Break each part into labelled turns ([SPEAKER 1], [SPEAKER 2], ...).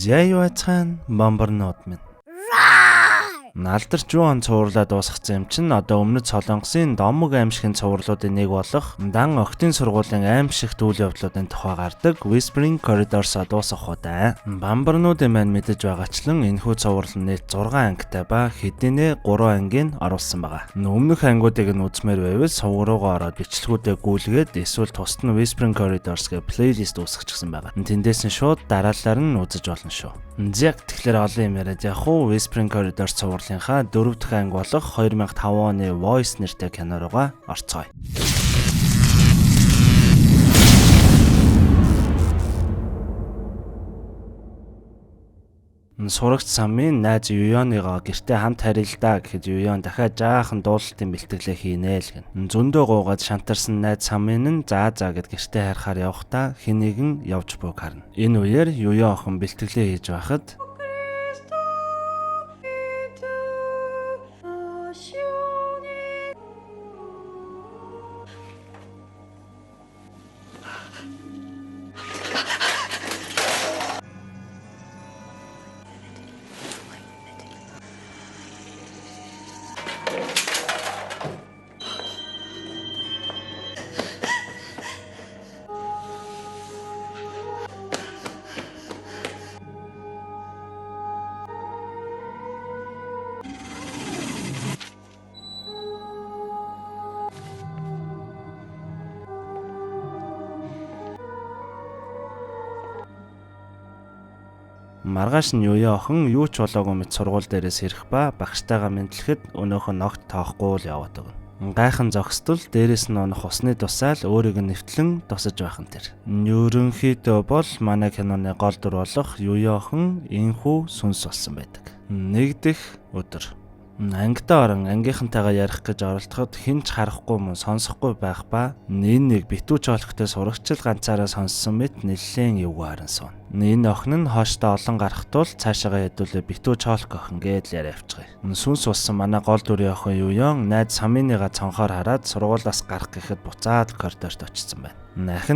[SPEAKER 1] Зяй байцхан бомборнууд минь. Алдарч юу он цуурлаа дуусгацсан юм чин одоо өмнөд Солонгосын Домог аймшигын цуурлуудын нэг болох Дан Охидын сургуулийн аймшигт үйл явдлуудын тухай гардаг Whispering Corridors дуусах удаа. Бомборнуудын маань мэдэж байгаачлан энэхүү цуврал нь нийт 6 ангитай ба хэдийнэ 3 ангийг оруулсан байгаа. Өмнөх ангиудыг нь үзмээр байвал сувг руугаа ороод бичлэгүүдээ гүйлгээд эсвэл тусад нь Whispering Corridors гэх плейлист үүсгэчихсэн байгаа. Тэндээс нь шууд дараалалаар нь үзэж болно шүү. Яг тэгэхээр олон юм яриад явах уу Whispering Corridors цувралынхаа 4 дахь анги болох 2005 оны Voice нэртэй кино руугаа орцгоё. Сурагч Самын найз Юёныгоо гэртээ хамт харилдаа гэхэд Юён дахиад жаахан дуулалтын бэлтгэлээ хийнэ л гэн. Зөндөө гуугаад шантарсан найз Самын нь заа гэд гэртээ харахаар явахдаа хэн нэгэн явж буйг харна. Энэ үеэр Юён охин бэлтгэлээ хийж байхад маргааш нь Юён охин юу ч болоогүй мэт сургууль дээрээс ирэх ба багштайгаа мэдлэхэд өнөөхөн ногт тоохгүй л яваад байгаа. Гайхан зогсдол дээрээс нь унах усны тусаал өөрийг нь нэвтлэн тусаж байх нь тэр. Ерөнхийдөө бол манай киноны гол дүр болох Юён охин энхүү сүнс болсон байдаг. Нэг дэх өдөр ангидаа орон ангийнхантайгаа ярих гэж оролдоход хэн ч харахгүй мөн сонсохгүй байх ба нэг битүүч олохтой сурагчл ганцаараа сонссон мэт нэлээд эвгүй харан суун. Энэ охин нь хооштой олон гарах тул цаашаагаа хэдүүлээ битүүч хоолох охин гэж яриа авчихъя. Сүнс болсон манай гол дүрийн охин Юён найз Саминыгаа цонхоор хараад сургуулаас гарах гэхэд буцаад коридорт очсон байна.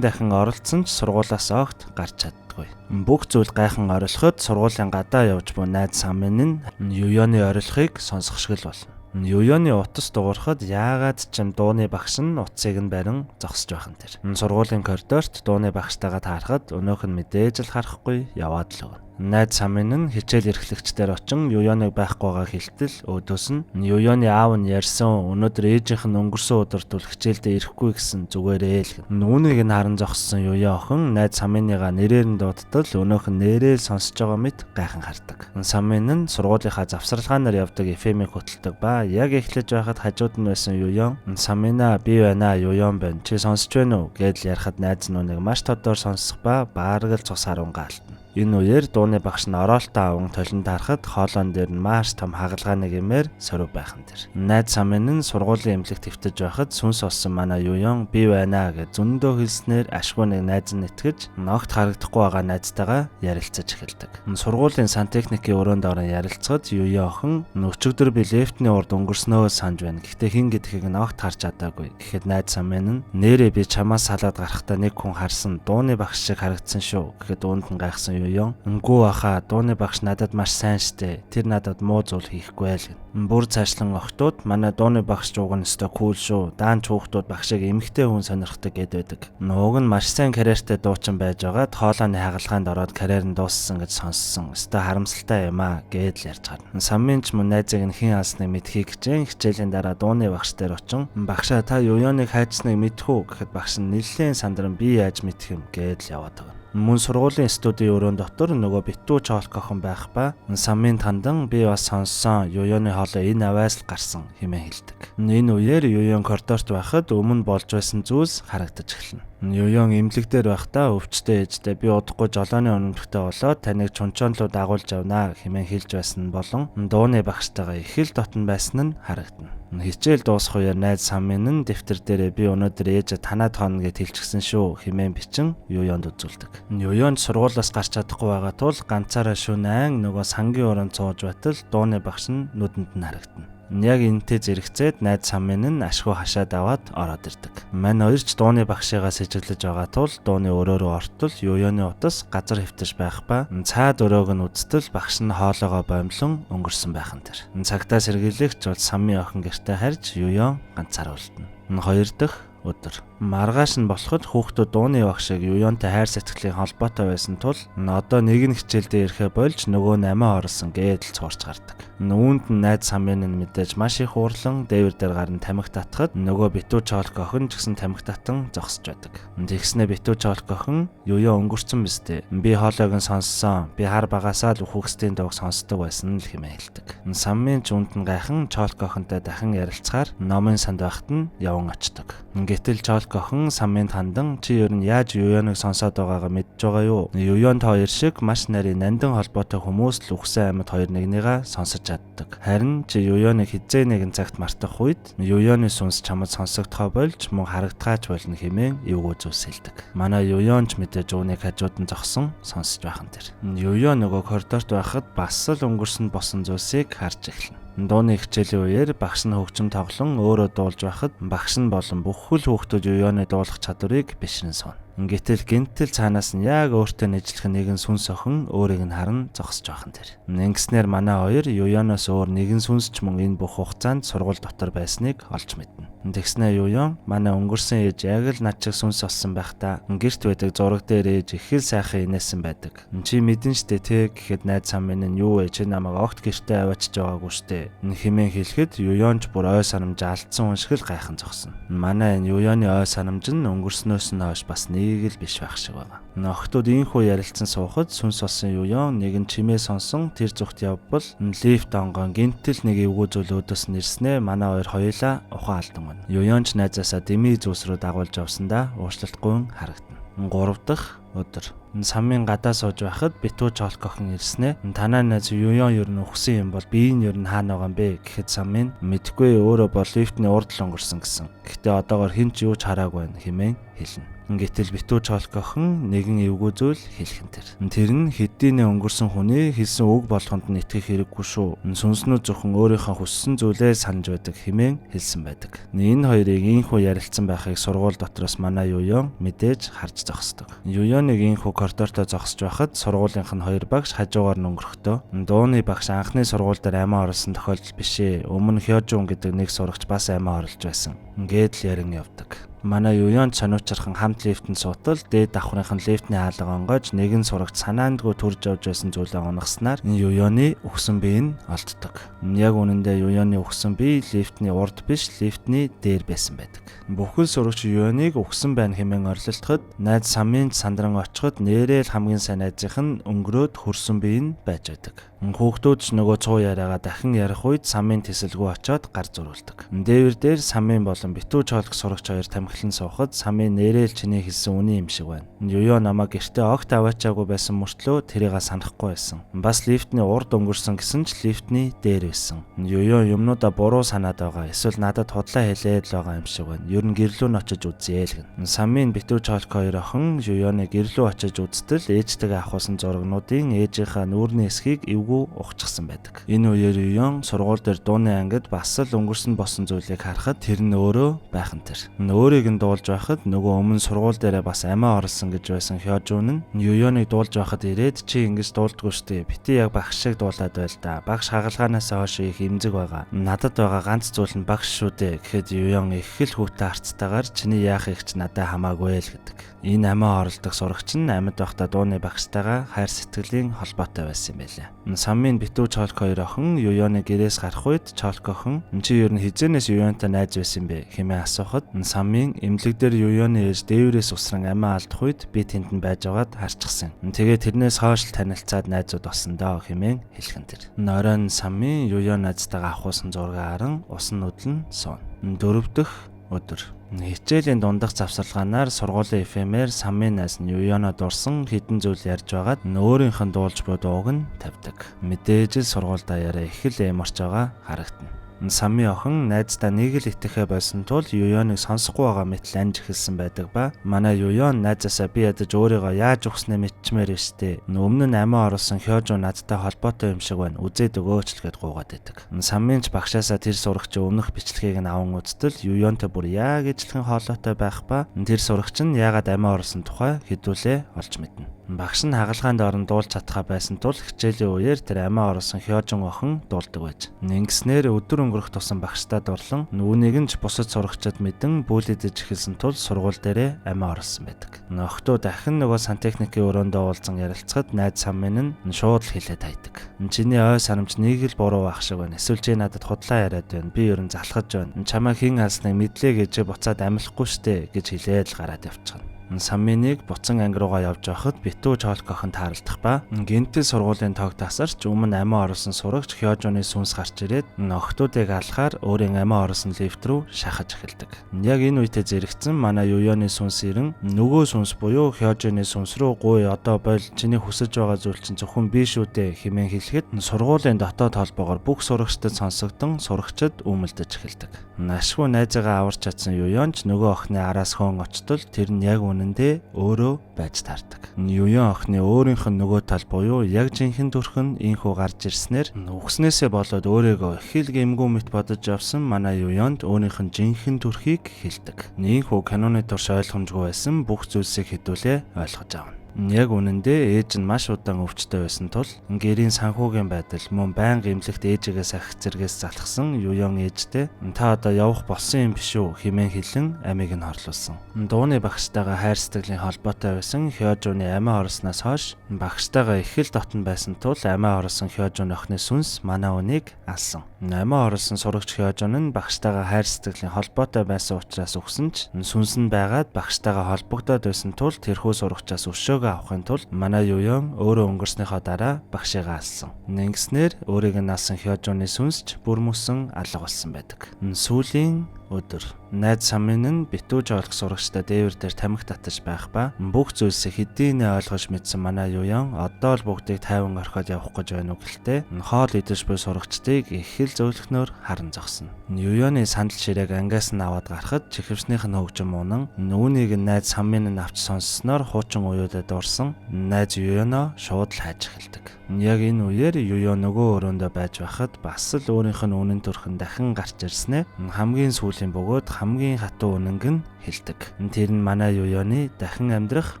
[SPEAKER 1] Дахин оролцсон ч сургуулаас огт гарч чаддаггүй. Бүх зүйл гайхан орилоход сургуулийн гадаа явж буй найз Самин нь Юёны орилохыг сонсох шиг л болно. Юёны утас дуурахад яагаад ч юм дууны багш нь утсыг нь барин зогсож байх нь тэр. Сургуулийн коридорт дууны багштайгаа таарахад өнөөх нь мэдээж л харахгүй яваад л өгнө. Найз Самин нь хичээл эрхлэгчдэр очин Юёныг байхгүй байгаа хэлтэл өөдөөс нь Юёны аав нь ярьсан өнөөдөр ээжийнх нь өнгөрсөн өдөрт бол хичээлдээ ирэхгүй гэсэн зүгээрээ л. Үүнийг нь харан зогссон Юён охин найз Саминыгаа нэрээр нь дуудтал өнөөх нь нэрээр сонсож байгаа мэт гайхан хардаг. Самин нь сургуулийнхаа завсарлагаанаар явдаг FM-ийг хөтэлдэг ба яг эхлэж байхад хажууд нь байсан Юён Самина би байна Юён байна чи сонсож байна уу гэж ярихад найз нь үнийг маш тодор сонсох ба баараг л цус харуунгаа алтна. Энэ үеэр дууны багш нь ороолтой аван толинд харахад хоолоон дээр нь маш том хагалгааны гэмээр сорив байхан тэр. Найз Самин нь сургуулийн эмнэлэгт хэвтэж байхад сүнс олсон манай Юён би байна гэж зөндөө хэлснээр ашгүй нэг найз нь итгэж ногт харагдахгүй байгаа найзтайгаа ярилцаж эхэлдэг. Сургуулийн сантехникийн өрөөнд орон ярилцахад Юён охин өчигдөр би лифтний урд өнгөрснөө санаж байна. Гэхдээ хин гэдгийг ногт харж чадаагүй. Гэхэд найз Самин нь нэрээ би чамаас салаад гарахдаа нэг хүн харсан дууны багш шиг харагдсан шүү. Гэхэд үүнд нь гайхсан Юён үгүй баха дууны багш надад маш сайн штэ тэр надад муу зүйл хийхгүй л гэн. Бүр цаашлан охтууд манай дууны багш жууг нь өстой кул шүү даан чуухтууд багшиг эмхтэй хүн сонирхдаг гэд байдаг. Нууг нь маш сайн карьертэй дуучин байж байгаад хоолойны хагалгаанд ороод карьер нь дууссан гэж сонссон. Өстой харамсалтай юм аа гэж ярьж гарна. Самин ч мөн найзыг нь хэн алсныг мэдхийг хичээн хичээлийн дараа дууны багш дээр очин багшаа та Юёныг хайчсныг мэдхүү гэхэд багш нь нэлээд сандран би яаж мэдэх юм гэж яваад байгаа. Мөн сургуулийн студийн өрөөнд дотор нөгөө битүүч хоолох охин байх ба Самын тандан би бас сонссон Юёны хоолой энэ аваас л гарсан хэмээн хэлдэг. Энэ үеэр Юён коридорт байхад өмнө болж байсан зүйлс харагдаж эхэлнэ. Юён эмнэлэг дээр байхдаа өвчтэй ээжтэй би удахгүй жолооны өнөмтгтэй болоод таныг чунчоонлуу дагуулж явнаа хэмээн хэлж байсан болон дууны багштайгаа их л дотн байсан нь харагдана. Хичээл дуусах үеэр найз Самин нь дэвтэр дээрээ би өнөөдөр ээжээ танаад хонно гэж хэлчихсэн шүү хэмээн бичин Юёнд үзүүлдэг. Юён сургуулиас гарч чадахгүй байгаа тул ганцаараа шөнө ан нөгөө сангийн өрөөнд сууж байтал дууны багш нь нүдэнд нь харагдана. Яг энэтэй зэрэгцээд найз Самын нь ашгүй хашаад аваад ороод ирдэг. Мань хоёр ч дууны багшигаа сэжиглэж байгаа тул дууны өрөөрөө ортол Юёны утас газар хэвтэж байх ба цаад өрөөг нь үзтэл багш нь хоолоогоо боомлон өнгөрсөн байх нь тэр. Цагтаа сэргийлэгч бол Самын охин гэртээ харж Юён ганцаар үлдэнэ. Хоёр дахь өдөр маргааш нь болоход хүүхдүүд дууны багшиг Юёнтай хайр сэтгэлийн холбоотой байсан тул одоо нэг нь хичээлдээ ирэхэ болж нөгөө 8 орсон гэдэл цуурч гардаг. Үүнд нь найз Самын нь мэдээж маш их уурлан дээвэр дээр гарна тамхи татхад нөгөө Битүү Чолк охин ч гэсэн тамхи татан зогсож байдаг. Тэгснэ Битүү Чолк охин Юён өнгөрцөн биз дээ. Би хоолойг нь сонссон. Би хар багасаа л хүүхсдийн дууг сонсдог байсан л хэмээн хэлдэг. Самын ч үүнд нь гайхан Чолк охинтой дахин ярилцахаар номын санд байхад нь яван очдог. Гэтэл Чолк охин Самынд хандан чи ер нь яаж Юёныг сонсоод байгаагаа мэдж байгаа юу? Юёнт хоёр шиг маш нарийн нандин холбоотой хүмүүс л үхсэн амьд хоёр нэгнийгаа сонсож чаддаг. Харин чи Юёныг хизээ нэгэн цагт мартах үед Юёны сүнс чамд сонсогдохоо болж мөн харагдгаач болно хэмээн эвгүй зүйлс хэлдэг. Манай Юён ч мэдээж үүнийг хажууд нь зогсон сонсож байх нь тэр. Юён нөгөө коридорт байхад бас л өнгөрсөнд босон зүйлсийг харж эхэлнэ. Дууны хичээлийн үеэр багш нь хөгжим тоглон өөрөө дуулж байхад багш нь болон бүх хүүхдүүд Юёны дуулах чадварыг бишрэн сууна. Гэтэл гинтэл цаанаас нь яг өөртөө нэжлэх нэгэн сүнс охин өөрийг нь харан зогсож байх нь тэр. Ингэснээр манай хоёр Юёноос өөр нэгэн сүнс ч мөн энэ бүх хугацаанд сургууль дотор байсныг олж мэднэ. Тэгснэ Юён манай өнгөрсөн ээж яг л над шиг сүнс болсон байхдаа гэрт байдаг зураг дээр ээж их л сайхан инээсэн байдаг. Чи мэдэн штэ те гэхэд найз Самын нь юу вэ чи намайг огт гэртээ аваачж байгаагүй штэ. Хэмээн хэлэхэд Юён ч бүр ой санамж алдсан хүн шиг л гайхан зогсно. Манай энэ Юёны ой санамж нь өнгөрснөөс нь хойш бас нэг л биш байх шиг байгаа. Охтууд ийхүү ярилцсан суухад сүнс болсон Юён нэгэн чимээ сонсон тэр зүгт явбал лифт онгон гинтэл нэг эвгүй зүйл өөдөөс нь ирснээ манай хоёр хоёулаа ухаан алдан байна. Юён ч найзаасаа дэмий зүйлс рүү дагуулж явсандаа уучлалтгүй харагдана. 3 дахь өдөр Самын гадаа сууж байхад Битүү Чолк охин ирснэ. Танаа найз Юён ер нь өгсөн юм бол би энэ ер нь хаана байгаа юм бэ гэхэд Самын мэдгүй өөрөө бол лифтний урд л өнгөрсөн гэсэн. Гэхдээ одоогоор хэн ч юу ч хараагүй байна хэмээн хэлнэ. Гэтэл Битүү Чолк охин нэгэн эвгүй зүйл хэлхэн тэр. Тэр нь хэдийнэ өнгөрсөн хүний хэлсэн үг болгонд нь итгэх хэрэггүй шүү. Сүнснүүд зөвхөн өөрийнхөө хүссэн зүйлээ санаж байдаг хэмээн хэлсэн байдаг. Энэ хоёрыг ийхүү ярилцсан байхыг сургууль дотроос манай Юён мэдээж харж зогсдог. Юёныг ийхүү коридортой зогсож байхад сургуулийнх нь хоёр багш хажуугаар нь өнгөрөхдөө дууны багш анхны сургууль дээр амиа оруулсан тохиолдол биш ээ. Өмнө Хёжун гэдэг нэг сурагч бас амиа оруулж байсан. Ингээд л ярин явдаг. Манай Юён сонирчрхан хамт лифтэнд суутал дээд давхрынх нь лифтний хаалга онгойж нэгэн сурагч санаандгүй төрж явж байсан зүйлээ унгахснаар энэ Юёны өгсөн бие нь олддог. Яг үнэндээ Юёны өгсөн бие лифтний урд биш лифтний дээр байсан байдаг. Бүхэл сурагч Юёныг өгсөн байна хэмээн орилтоход найз Самын сандран очиход нэрэл хамгийн сайн найзынх нь өнгөрөөд хөрсөн бие нь байж байдаг. Хүүхдүүд ч нөгөө цуу яриагаа дахин ярих үед Самын тэсэлгүй очоод гар зурулдаг. Дээвэр дээр Самын болон Битүү Чолк сурагч хоёр тамхилан суухад Самын нэрэл чиний хэлсэн үний юм шиг байна. Юён намайг гэртээ огт аваачаагүй байсан мөртлөө тэрийг санахгүй байсан. Бас лифтний урд өнгөрсөн гэсэн ч лифтний дээр байсан. Юён юмнуудаа буруу санаад байгаа. Эсвэл надад худлаа хэлээд л байгаа юм шиг байна. Ер нь гэрлүү нь очиж үзье л гэн. Самын Битүү Чолк хоёр охин Юёны гэрлүү очиж үзтэл ээжтэйгээ авахсан зурагнуудын ээжийнхаа нүүрний эсхийг ухчихсан байдаг. Энэ үеэр Юён сургууль дээр дууны ангид бас л өнгөрсөн босон зүйлийг харахад тэр нь өөрөө байхан тэр. Өөрийг нь дуулж байхад нөгөө өмнө сургууль дээрээ бас амиа орлсон гэж байсан Хёжун нь Юёныг дуулж байхад ирээд чи ингэж дуулдаггүй штэ. Бити яг багш шиг дуулаад байл да. Багш хагалгаанаас хойш их эмзэг байгаа. Надад байгаа ганц зүйл нь багш шүү дээ. Гэхэд Юён их л хүүтэй харцтайгаар чиний яах их ч надад хамаагүй л гэдэг. Энэ амиа орлдог сурагч нь амьд байхдаа дууны багштайгаа хайр сэтгэлийн холбоотой байсан юм байлаа. Самын Битүү Чолк хоёр охин Юёны гэрээс гарах үед Чолк охин чи ер нь хизээнээс Юёнтай найз байсан бэ хэмээн асуухад Самын эмнэлэг дээр Юёны ээж дээврээс усран амиа алдах үед би тэнд нь байж байгаад харчихсан. Тэгээ тэрнээс хойш л танилцаад найзууд болсон доо хэмээн хэлхэн тэр. Оройн Самын Юён найзтайгаа авахсан зураг харан усан нүдлэн суун. 4 дахь өдөр хичээлийн дундах завсарлагаанаар сургуулийн FM-ээр Самын найз нь Юёнод дурсан хідэн зүйл ярьж байгаад өөрийнх нь дуулж буй дууг нь тавьдаг. Мэдээж л сургууль даяараа их л эморч байгаа харагдана. Самын охин найздаа нэг л итгэхэ байсан тул Юёныг сонсохгүй байгаа мэт анж эхэлсэн байдаг ба манай Юён найзаасаа би ядаж өөрийгөө яаж ухснаа мэдчмээр өстэй. Өмнө нь амиа оруулсан Хёжу надтай холбоотой юм шиг байна. Үзээд өгөөч л гэд гуугаад байдаг. Самын ч багшаасаа тэр сурагчийн өмнөх бичлэгийг нь аван үзтэл Юёнтой бүр яг ижилхэн хоолойтой байх ба тэр сурагч нь яагаад амиа оруулсан тухай хэдүүлээ олж мэднэ. Багш нь хагалгаанд орон дуулж чадхаа байсан тул хичээлийн үеэр тэр амиа оруулсан Хёжун охин дуулдаг байж. Ингэснээр өдөр өнгөрөх тусам багштай дурлан үүнийг нь ч бусад сурагчид мэдэн бүлэдэж эхэлсэн тул сургууль дээрээ амиа оруулсан байдаг. Охтоо дахин нөгөө сантехникийн өрөөндөө уулзсан ярилцахад найз Самын нь шууд л хэлээд хайдаг. Чиний ой санамж нэг л буруу байх шиг байна. Эсвэл чи надад худлаа яриад байна. Би ерөн залхаж байна. Чамаа хэн алсныг мэдлээ гэж буцаад амлахгүй штэ гэж хэлээд л гараад явчихна. Самминыг буцан анги руугаа явж байхад битүү Чолк охин тааралдах ба гинтэл сургуулийн тоог тасарч өмнө амиа оруулсан сурагч Хёжуны сүнс гарч ирээд охтуудыг алахаар өөрийн амиа оруулсан лифт рүү шахаж эхэлдэг. Яг энэ үедээ зэрэгцэн манай Юёны сүнс ирэн нөгөө сүнс буюу Хёжуны сүнс рүү гуй одоо бойл чиний хүсэж байгаа зүйл чинь зөвхөн би шүү дээ хэмээн хэлэхэд сургуулийн дотоод холбоогоор бүх сурагчдад сонсогдсон сурагчид үүмэлдэж эхэлдэг. Ашгүй найзаагаа аварч чадсан Юёнч нөгөө охины араас хөөн очтол тэр нь яг үнэндээ өөрөө байж таардаг. Юён охины өөрийнх нь нөгөө тал буюу яг жинхэнэ төрхөн инхүү гарч ирснээр үгснээсээ болоод өөрийгөө их л гэмгүү мэт бодож явсан манай Юёнд өөрийнх нь жинхэнэ төрхийг хэлдэг. Инхүү каноны турш ойлгомжгүй байсан бүх зүйлсийг хэдүүлээ ойлгож авна. Яг үнэндээ ээж нь маш удаан өвчтөй байсан тул гэрийн санхүүгийн байдал мөн байнга эмнэлэгт ээжигээс ахих зэрэгээс залхсан Юён ээжтэй та одоо явах болсон юм биш үү хэмээн хэлэн амийг нь хорлуулсан. Дууны багштайгаа хайр сэтгэлийн холбоотой байсан Хёжуны амиа оруулснаас хойш багштайгаа их л дотн байсан тул амиа оруулсан Хёжуны охины сүнс манай үнийг алсан. Амиа оруулсан сурагч Хёжун нь багштайгаа хайр сэтгэлийн холбоотой байсан учраас өгсөн ч сүнс нь байгаад багштайгаа холбогдоод байсан тул тэрхүү сурагчаас өшөө авахын тулд манай Юён өөрөө өнгөрснөөхөө дараа багшигаа алсан. Ингэснээр өөрийг нь алсан Хёжуны сүнсч бүр мөсөн алга болсон байдаг. Сүүлийн өдөр найз Самын нь битүү Чолк сурагчтай дээвэр дээр тамхи татаж байх ба бүх зүйлсийг хэдийнэ ойлгож мэдсэн манай Юён одоо л бүгдийг тайван орхиод явах гэж байна уу гэлтэй хоол идэж буй сурагчдыг их л зөөлхнөөр харан зогсно. Юёны сандал ширээг ангаас нь аваад гарахад чихвчнийх нь хөгжим унан үүнийг найз Самын нь авч сонссноор хуучин уюудад дурсан найз Юёноо шууд л хайж эхэлдэг. Яг энэ үеэр Юён нөгөө өрөөндөө байж байхад бас л өөрийнх нь үнэн төрхөн дахин гарч ирснээр хамгийн сүүлийн бөгөөд хамгийн хатуу үнэнг нь хэлдэг. Тэр нь манай Юёны дахин амьдрах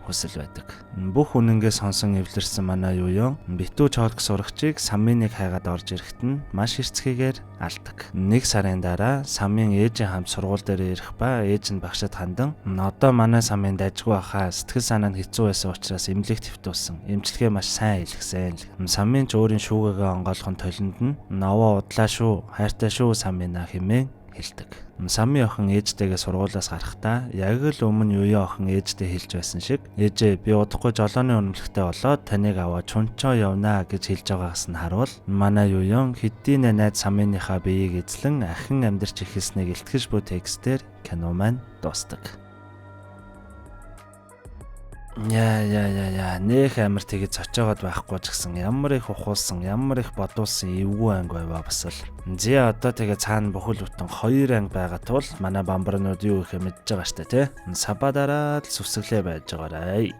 [SPEAKER 1] хүсэл байдаг. Бүх үнэнгээ сонсон эвлэрсэн манай Юён битүү Чолк сурагчийг Самминыг хайгаад орж ирэхэд нь маш хэрцгийгээр алдаг. Нэг сарын дараа Саммин ээжийн хамт сургууль дээр ирэх ба ээж нь багшид хандан одоо манай Саммин дайжгүй хаа сэтгэл санаа нь хэцүү байсан учраас эмнэлэгт хэвтүүлсэн. Эмчилгээ маш сайн хийлгсэн. Саммин ч өөрийн шүүгээгээ онгойлгон толинд нь наваа удлаа шүү, хайртай шүү Саммина хэмээн хэлдэг. Самын охин ээжтэйгээ сургуулиас гарахдаа яг л өмнө Юён охин ээжтэй хэлж байсан шиг ээжээ би удахгүй жолооны үнэмлэхтэй болоод таныг аваад чунчоо явнаа гэж хэлж байгаагаас нь харуул манай Юён хэдийнэ найз Самминыхаа биеийг эзлэн ахин амьдарч эхэлснийг илтгэж буй текстээр кино маань дуустдаг. Яа нэх амар тэгэж цочоогод байхгүй ч гэсэн ямар их ухуулсан ямар их бодуулсан эвгүй анги байваа бас л. Одоо тэгээ цаана бүхэл бүтэн 2 анги байгаа тул манай бамбарнууд юу ихэ мэдж байгаа штэ тий. Сабадараа л сүсгэлээ байж байгаарай.